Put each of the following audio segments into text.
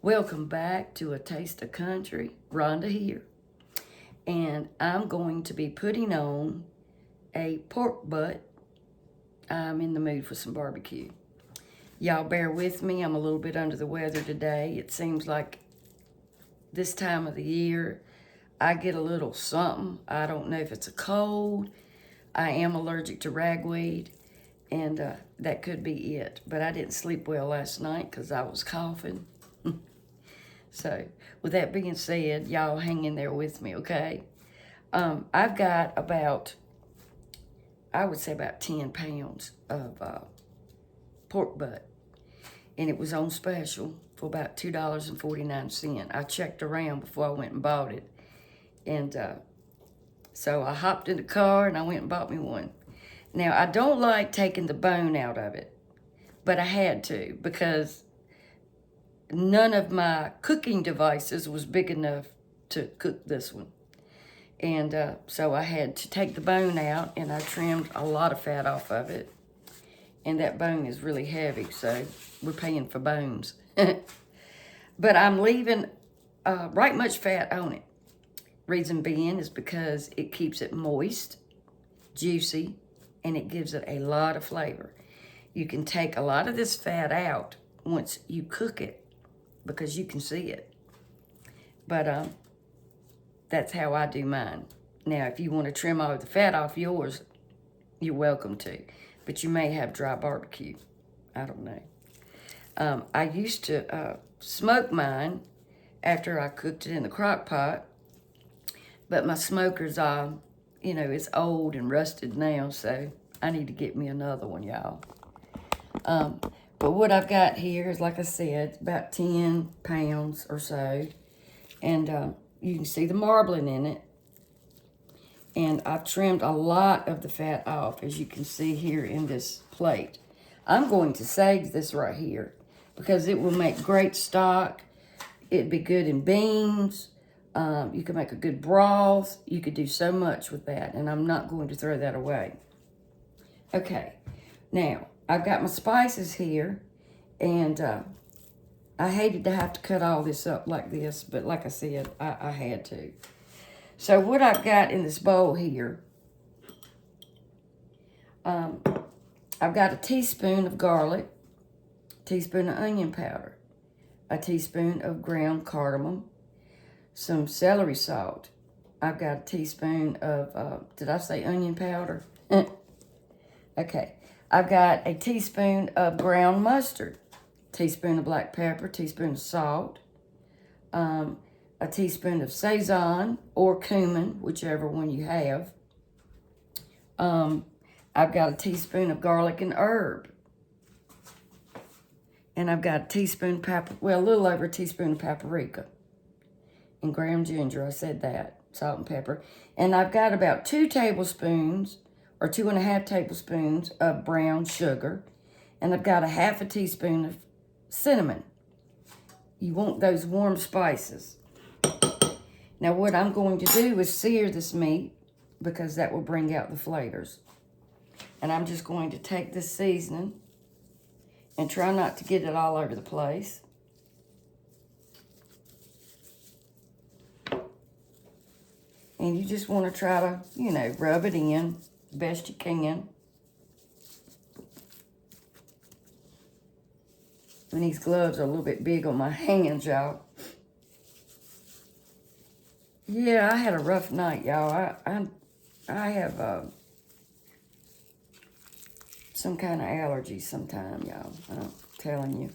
Welcome back to A Taste of Country. Rhonda here. And I'm going to be putting on a pork butt. I'm in the mood for some barbecue. Y'all bear with me. I'm a little bit under the weather today. It seems like this time of the year I get a little something. I don't know if it's a cold. I am allergic to ragweed, and that could be it. But I didn't sleep well last night because I was coughing. So, with that being said, y'all hang in there with me, okay? I've got about, I would say about 10 pounds of pork butt. And it was on special for about $2.49. I checked around before I went and bought it. And so I hopped in the car and I went and bought me one. Now, I don't like taking the bone out of it, but I had to because none of my cooking devices was big enough to cook this one. And so I had to take the bone out, and I trimmed a lot of fat off of it. And that bone is really heavy, so we're paying for bones. But I'm leaving right much fat on it. Reason being is because it keeps it moist, juicy, and it gives it a lot of flavor. You can take a lot of this fat out once you cook it, because you can see it. But that's how I do mine. Now, if you want to trim all the fat off yours, you're welcome to. But you may have dry barbecue. I don't know. I used to smoke mine after I cooked it in the crock pot. But my smoker's, it's old and rusted now, so I need to get me another one, y'all. But what I've got here is, like I said, about 10 pounds or so. And you can see the marbling in it. And I've trimmed a lot of the fat off, as you can see here in this plate. I'm going to save this right here because it will make great stock. It'd be good in beans. You can make a good broth. You could do so much with that, and I'm not going to throw that away. Okay, now, I've got my spices here, and I hated to have to cut all this up like this, but like I said, I had to. So what I've got in this bowl here, I've got a teaspoon of garlic, a teaspoon of onion powder, a teaspoon of ground cardamom, some celery salt. I've got a teaspoon of, did I say onion powder? Okay. I've got a teaspoon of ground mustard, teaspoon of black pepper, teaspoon of salt, a teaspoon of Sazon or cumin, whichever one you have. I've got a teaspoon of garlic and herb. And I've got a teaspoon a little over a teaspoon of paprika. And ground ginger, I said that, salt and pepper. And I've got about 2 tablespoons or 2.5 tablespoons of brown sugar. And I've got a half a teaspoon of cinnamon. You want those warm spices. Now what I'm going to do is sear this meat because that will bring out the flavors. And I'm just going to take this seasoning and try not to get it all over the place. And you just want to try to, rub it in the best you can. And these gloves are a little bit big on my hands, y'all. Yeah, I had a rough night, y'all. I have some kind of allergy sometime, y'all. I'm telling you.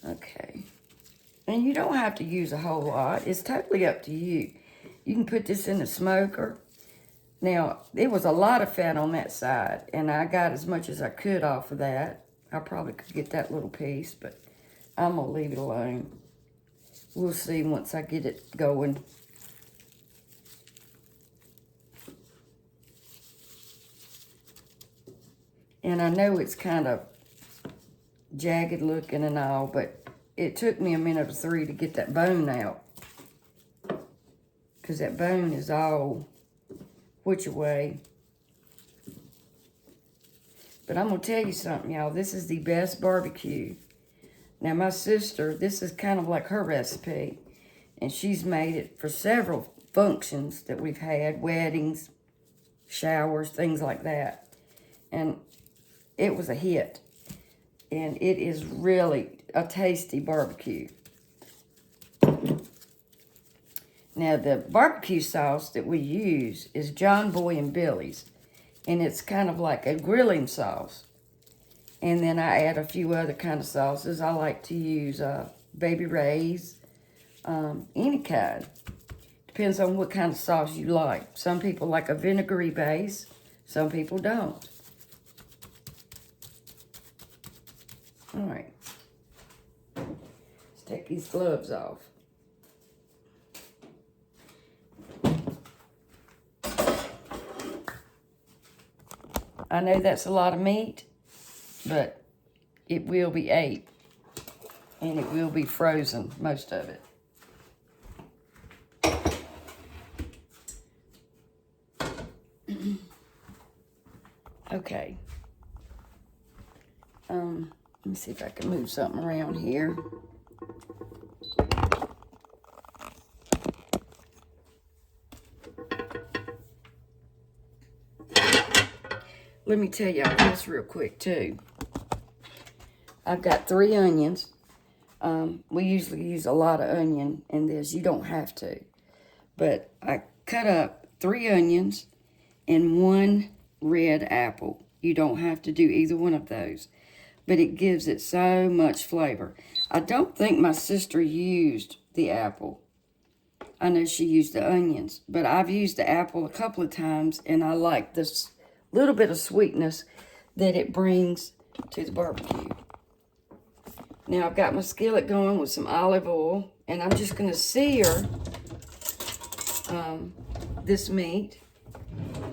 Okay. And you don't have to use a whole lot. It's totally up to you. You can put this in the smoker. Now, there was a lot of fat on that side, and I got as much as I could off of that. I probably could get that little piece, but I'm going to leave it alone. We'll see once I get it going. And I know it's kind of jagged looking and all, but it took me a minute or 3 to get that bone out. Because that bone is all which way. But I'm going to tell you something, y'all. This is the best barbecue Now my sister, this is kind of like her recipe, and she's made it for several functions that we've had, weddings, showers, things like that. And it was a hit. And it is really a tasty barbecue. Now the barbecue sauce that we use is John Boy and Billy's. And it's kind of like a grilling sauce. And then I add a few other kind of sauces. I like to use Baby Ray's, any kind. Depends on what kind of sauce you like. Some people like a vinegary base. Some people don't. All right. Let's take these gloves off. I know that's a lot of meat, but it will be ate. And it will be frozen, most of it. Okay. Let me see if I can move something around here. Let me tell y'all this real quick too. I've got 3 onions. We usually use a lot of onion in this. You don't have to. But I cut up 3 onions and 1 red apple. You don't have to do either one of those. But it gives it so much flavor. I don't think my sister used the apple. I know she used the onions. But I've used the apple a couple of times. And I like this little bit of sweetness that it brings to the barbecue. Now I've got my skillet going with some olive oil. And I'm just going to sear this meat.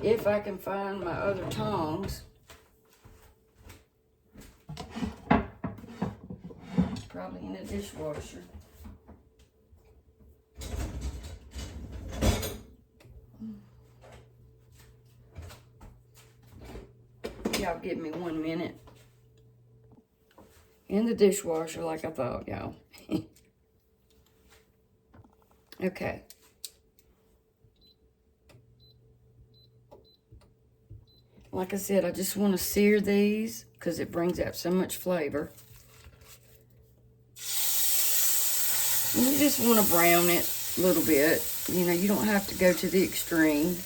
If I can find my other tongs. Probably in the dishwasher. Y'all give me 1 minute. In the dishwasher like I thought, y'all. Okay. Like I said, I just want to sear these because it brings out so much flavor. And you just want to brown it a little bit. You know, you don't have to go to the extreme.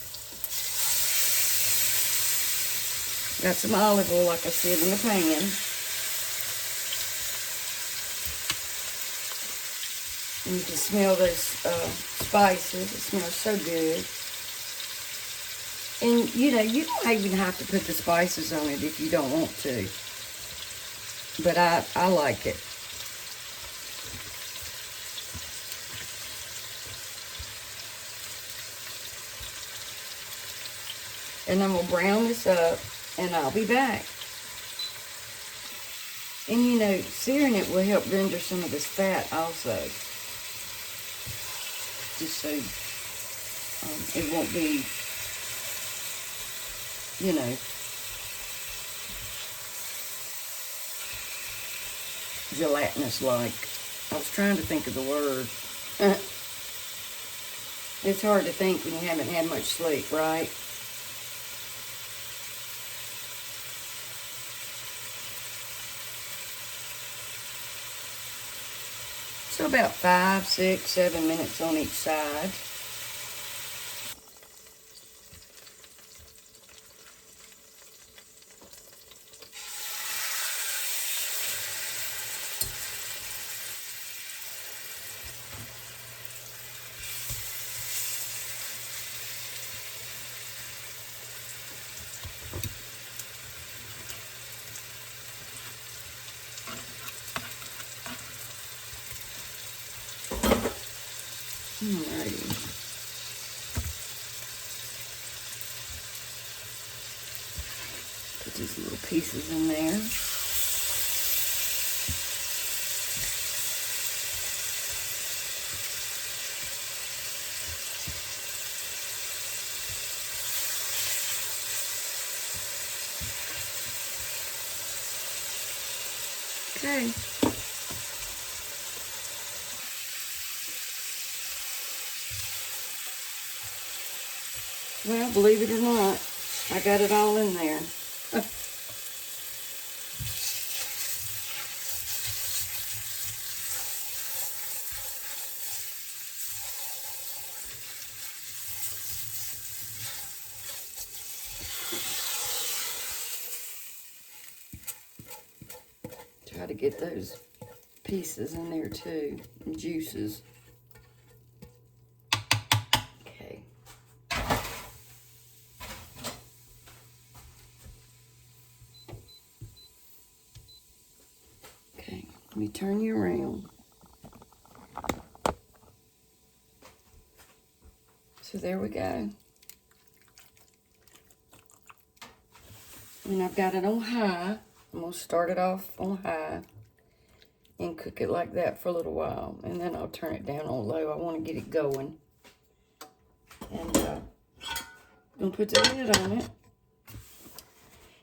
Got some olive oil, like I said, in the pan. And you can smell those spices. It smells so good. And, you know, you don't even have to put the spices on it if you don't want to. But I like it. And I'm going to brown this up, and I'll be back. And, you know, searing it will help render some of this fat also. Just so it won't be, you know, gelatinous-like. I was trying to think of the word. It's hard to think when you haven't had much sleep, right? So about 5, 6, 7 minutes on each side. Alrighty. Put these little pieces in there. Okay. Well, believe it or not, I got it all in there. Try to get those pieces in there too, and juices. Okay. Okay, let me turn you around. So there we go. And I've got it on high. I'm gonna start it off on high and cook it like that for a little while. And then I'll turn it down on low. I wanna get it going. And I'm gonna put the lid on it.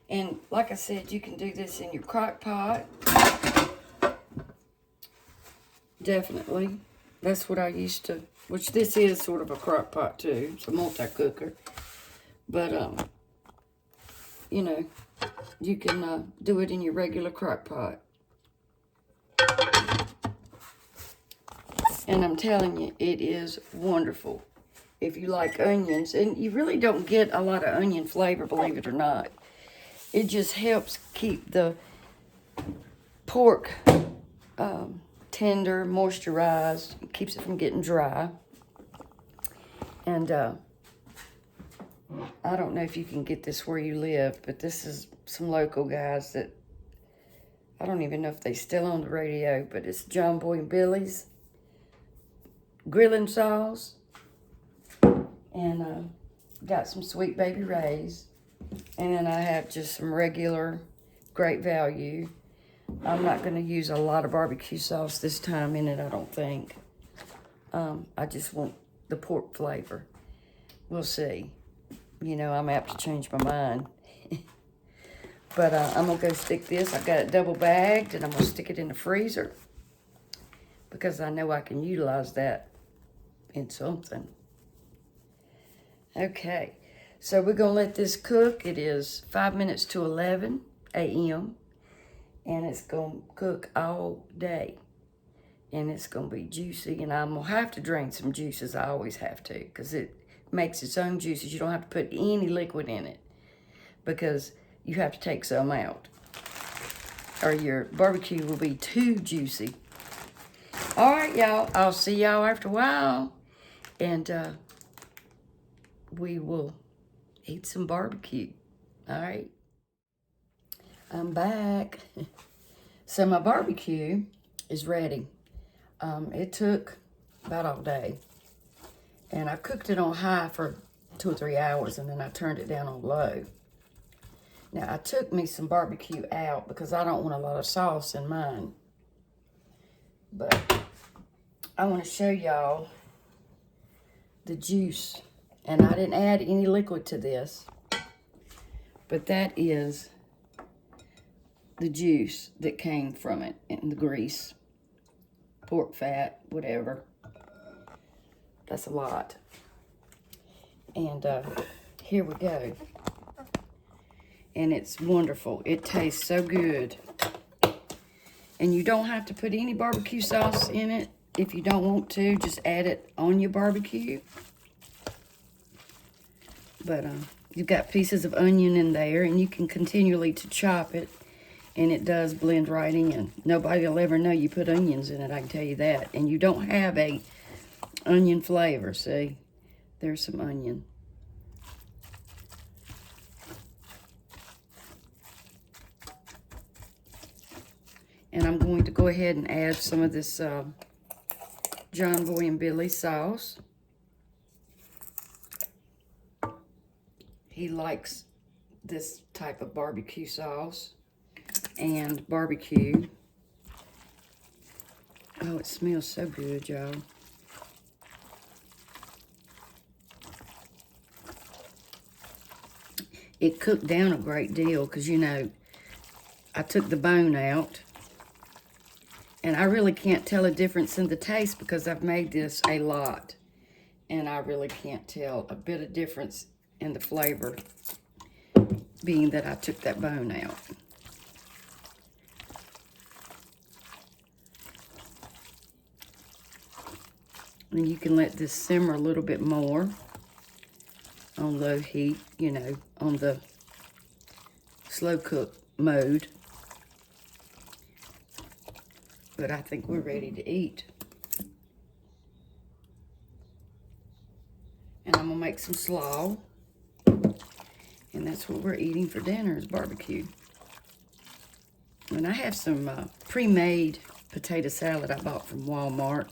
And like I said, you can do this in your crock pot. Definitely. That's what I used to, which this is sort of a crock pot too. It's a multi-cooker. But, you know, you can do it in your regular crock pot. And I'm telling you, it is wonderful. If you like onions, and you really don't get a lot of onion flavor, believe it or not. It just helps keep the pork tender, moisturized, keeps it from getting dry. And I don't know if you can get this where you live, but this is some local guys that, I don't even know if they still on the radio, but it's John Boy and Billy's grilling sauce. And got some Sweet Baby Ray's. And then I have just some regular Great Value. I'm not going to use a lot of barbecue sauce this time in it, I don't think. I just want the pork flavor. We'll see. You know, I'm apt to change my mind. But I'm going to go stick this. I've got it double bagged, and I'm going to stick it in the freezer. Because I know I can utilize that in something. Okay. So we're going to let this cook. It is 5 minutes to 11 a.m. And it's going to cook all day. And it's going to be juicy. And I'm going to have to drain some juices. I always have to. Because it makes its own juices. You don't have to put any liquid in it. Because you have to take some out. Or your barbecue will be too juicy. All right, y'all. I'll see y'all after a while. And we will eat some barbecue. All right. I'm back. So my barbecue is ready. It took about all day. And I cooked it on high for 2 or 3 hours, and then I turned it down on low. Now, I took me some barbecue out because I don't want a lot of sauce in mine. But I want to show y'all the juice. And I didn't add any liquid to this. But that is the juice that came from it, and the grease, pork fat, whatever. That's a lot. And here we go. And it's wonderful. It tastes so good. And you don't have to put any barbecue sauce in it if you don't want to. Just add it on your barbecue. But you've got pieces of onion in there, and you can continually to chop it. And it does blend right in. Nobody will ever know you put onions in it, I can tell you that. And you don't have a onion flavor, see? There's some onion. And I'm going to go ahead and add some of this John Boy and Billy sauce. He likes this type of barbecue sauce. And barbecue. Oh, it smells so good, y'all. It cooked down a great deal because, you know, I took the bone out. And I really can't tell a difference in the taste because I've made this a lot. And I really can't tell a bit of difference and the flavor, being that I took that bone out. And you can let this simmer a little bit more on low heat, you know, on the slow cook mode. But I think we're ready to eat. And I'm gonna make some slaw. And that's what we're eating for dinner, is barbecue. And I have some pre-made potato salad I bought from Walmart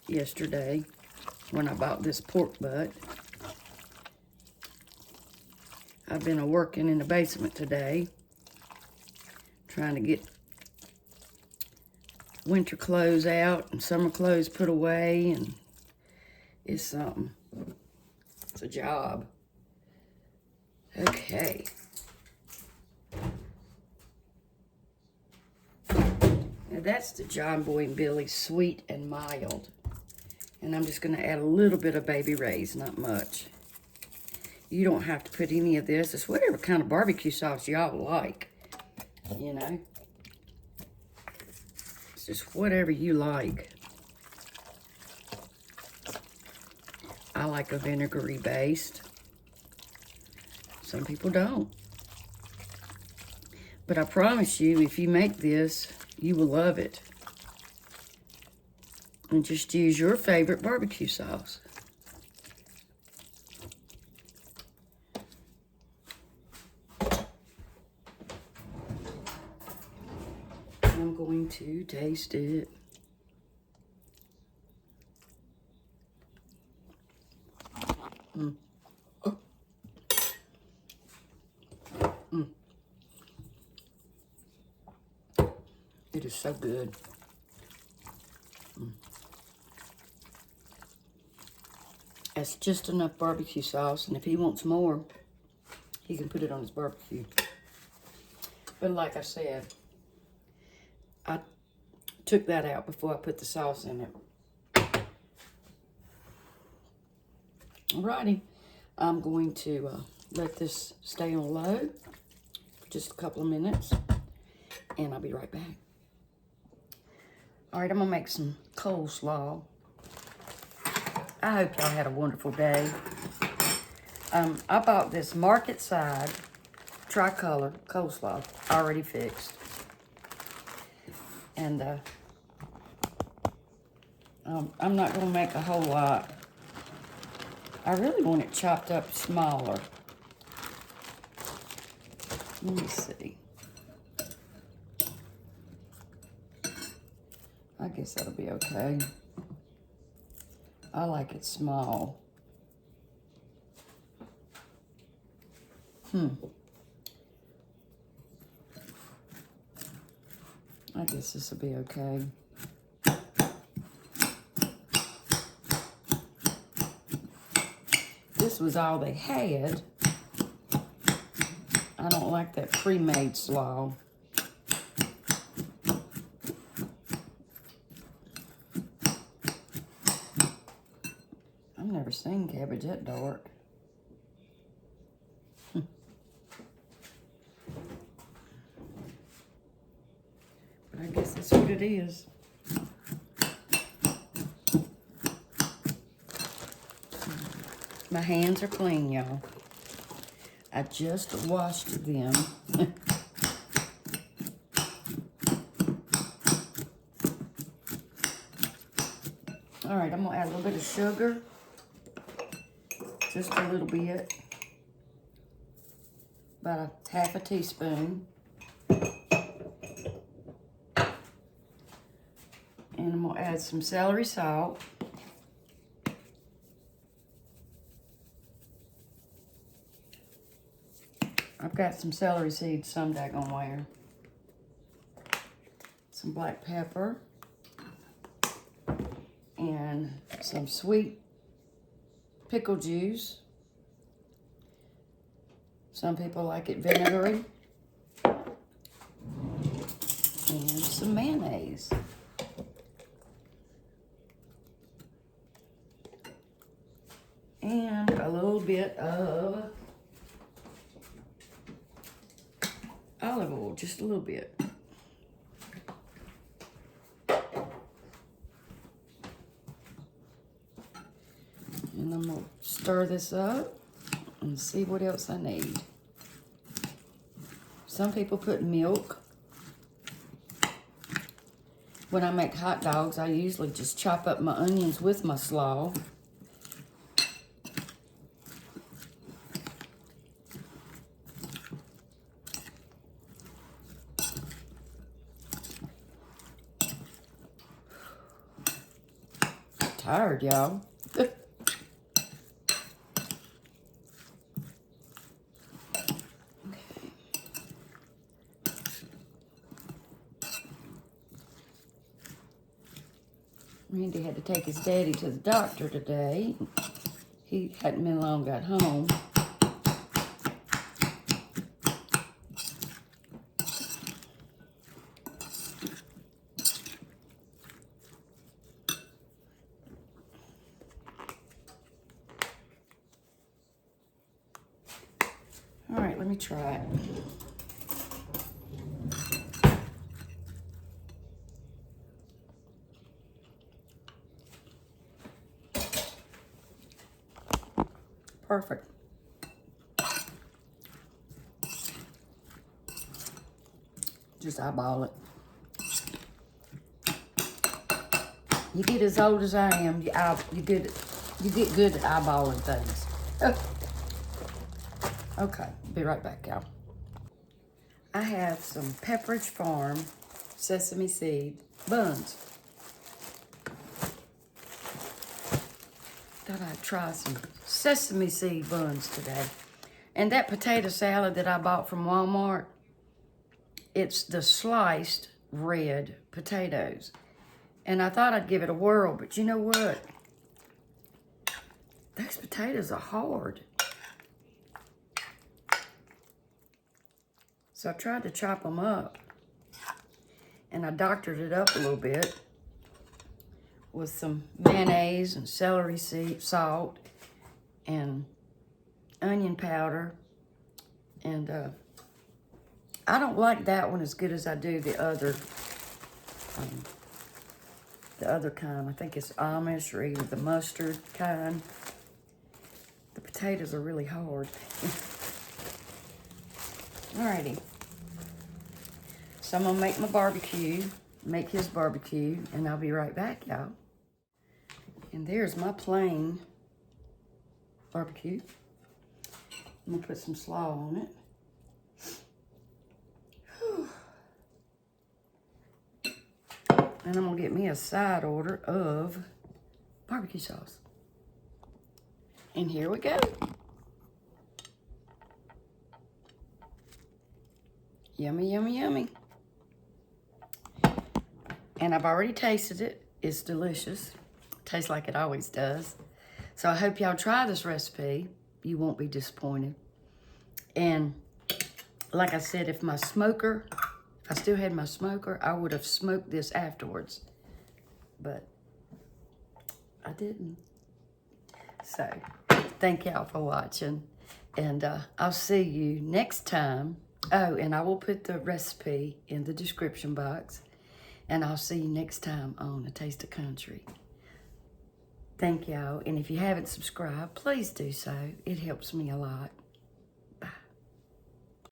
yesterday when I bought this pork butt. I've been working in the basement today, trying to get winter clothes out and summer clothes put away, and it's something. It's a job. Okay. Now that's the John Boy and Billy Sweet and Mild. And I'm just going to add a little bit of Baby Ray's, not much. You don't have to put any of this. It's whatever kind of barbecue sauce y'all like, you know. It's just whatever you like. I like a vinegary based. Some people don't. But I promise you, if you make this, you will love it. And just use your favorite barbecue sauce. I'm going to taste it. Mm. Oh. Mm. It is so good. Mm. That's just enough barbecue sauce, and if he wants more, he can put it on his barbecue. But like I said, I took that out before I put the sauce in it. Alrighty, I'm going to let this stay on low for just a couple of minutes, and I'll be right back. Alright, I'm gonna make some coleslaw. I hope y'all had a wonderful day. I bought this market side tricolor coleslaw already fixed. And I'm not gonna make a whole lot. I really want it chopped up smaller. Let me see. I guess that'll be okay. I like it small. I guess this will be okay. This was all they had. I don't like that pre-made slaw. I've never seen cabbage that dark. But I guess that's what it is. My hands are clean, y'all. I just washed them. All right, I'm gonna add a little bit of sugar. Just a little bit. About a half a teaspoon. And I'm gonna add some celery salt. I've got some celery seeds some daggone where. Some black pepper. And some sweet pickle juice. Some people like it vinegary. And some mayonnaise. And a little bit of olive oil, just a little bit. And I'm gonna stir this up and see what else I need. Some people put milk. When I make hot dogs, I usually just chop up my onions with my slaw. Tired, y'all. Randy had to take his daddy to the doctor today. He hadn't been long got home. All right, let me try it. Perfect. Just eyeball it. You get as old as I am, you get good at eyeballing things. Okay, be right back, y'all. I have some Pepperidge Farm sesame seed buns. Thought I'd try some sesame seed buns today. And that potato salad that I bought from Walmart, it's the sliced red potatoes. And I thought I'd give it a whirl, but you know what? Those potatoes are hard. So I tried to chop them up. And I doctored it up a little bit with some mayonnaise and celery seed, salt, and onion powder. And I don't like that one as good as I do the other kind. I think it's Amish or either the mustard kind. The potatoes are really hard. Alrighty. So I'm gonna make my barbecue, make his barbecue, and I'll be right back, y'all. And there's my plain barbecue. I'm gonna put some slaw on it. Whew. And I'm gonna get me a side order of barbecue sauce. And here we go. Yummy, yummy, yummy. And I've already tasted it. It's delicious. Tastes like it always does. So I hope y'all try this recipe. You won't be disappointed. And like I said, if I still had my smoker, I would have smoked this afterwards. But I didn't. So thank y'all for watching. And I'll see you next time. Oh, and I will put the recipe in the description box. And I'll see you next time on A Taste of Country. Thank y'all. And if you haven't subscribed, please do so. It helps me a lot.